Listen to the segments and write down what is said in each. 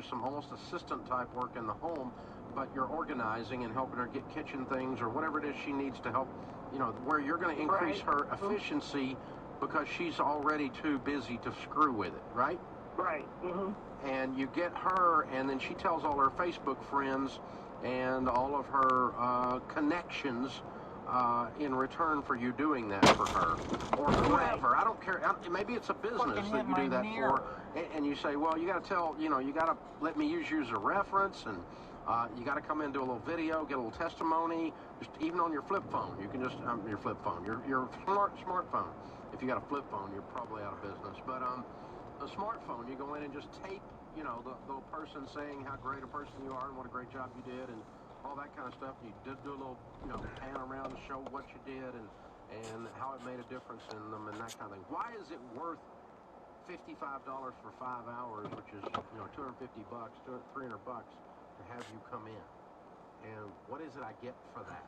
some almost assistant type work in the home, but you're organizing and helping her get kitchen things or whatever it is she needs to help, where you're going to increase her efficiency because she's already too busy to screw with it, right? Right. And you get her, and then she tells all her Facebook friends and all of her connections in return for you doing that for her, or whoever. I don't care. Maybe it's a business that you do that for, and you say, well, you got to tell, you got to let me use you as a reference, and you got to come in, do a little video, get a little testimony, just even on your flip phone. You can just your flip phone, your smartphone. If you got a flip phone, you're probably out of business. But a smartphone, you go in and just tape, the person saying how great a person you are and what a great job you did, and all that kind of stuff. You did do a little, pan around to show what you did and how it made a difference in them and that kind of thing. Why is it worth $55 for 5 hours, which is, $250, $300 to have you come in? And what is it I get for that?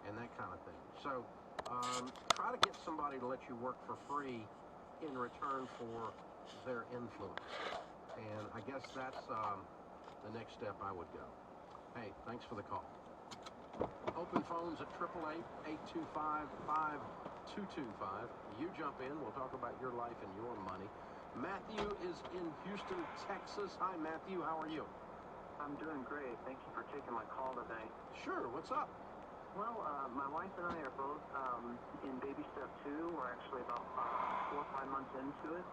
And that kind of thing. So try to get somebody to let you work for free in return for their influence. And I guess that's the next step I would go. Hey, thanks for the call. Open phones at 888-825-5225. You jump in. We'll talk about your life and your money. Matthew is in Houston, Texas. Hi, Matthew. How are you? I'm doing great. Thank you for taking my call today. Sure. What's up? Well, my wife and I are both in baby step 2. We're actually about 4 or 5 months into it.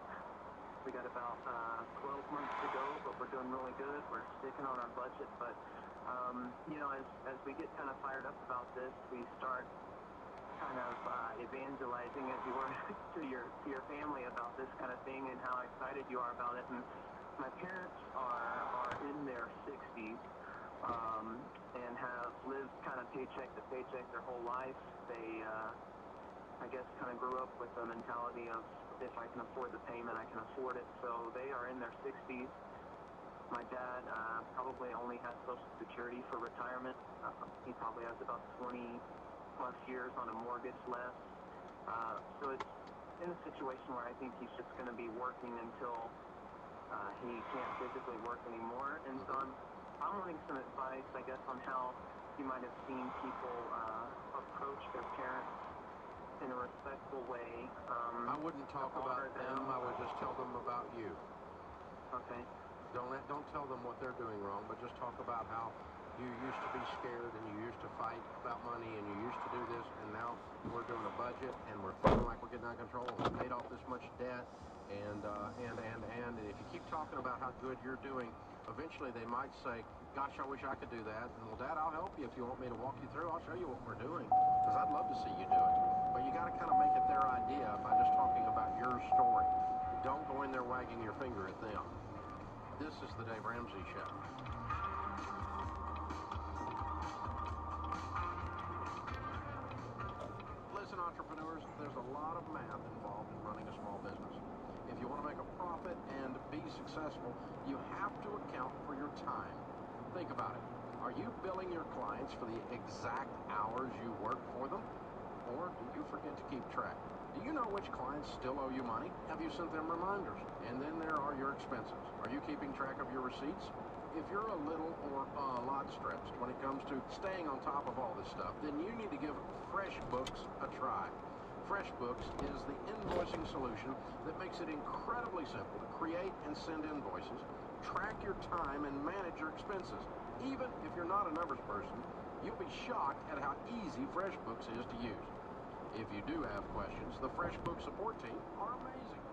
We got about 12 months to go, but we're doing really good. We're sticking on our budget, but as we get kind of fired up about this, we start kind of evangelizing, as you were, to your family about this kind of thing and how excited you are about it. And my parents are in their 60s and have lived kind of paycheck to paycheck their whole life. They, I guess, kind of grew up with the mentality of, if I can afford the payment, I can afford it. So they are in their 60s. My dad probably only has Social Security for retirement. He probably has about 20 plus years on a mortgage left. So it's in a situation where I think he's just going to be working until he can't physically work anymore. And so I'm wanting some advice, I guess, on how you might have seen people approach their parents in a respectful way. I wouldn't talk about them. I would just tell them about you. Okay. Don't tell them what they're doing wrong, but just talk about how you used to be scared and you used to fight about money and you used to do this, and now we're doing a budget and we're feeling like we're getting out of control and we paid off this much debt and if you keep talking about how good you're doing, eventually they might say, gosh, I wish I could do that. And well, Dad, I'll help you if you want me to walk you through. I'll show you what we're doing because I'd love to see you do it. But you got to kind of make it their idea by just talking about your story. Don't go in there wagging your finger at them. This is the Dave Ramsey Show. Listen, entrepreneurs, there's a lot of math involved in running a small business. If you want to make a profit and be successful, you have to account for your time. Think about it. Are you billing your clients for the exact hours you work for them? Or do you forget to keep track? Do you know which clients still owe you money? Have you sent them reminders? And then there are your expenses. Are you keeping track of your receipts? If you're a little or a lot stressed when it comes to staying on top of all this stuff, then you need to give FreshBooks a try. FreshBooks is the invoicing solution that makes it incredibly simple to create and send invoices, track your time, and manage your expenses. Even if you're not a numbers person, you'll be shocked at how easy FreshBooks is to use. If you do have questions, the FreshBooks support team are amazing.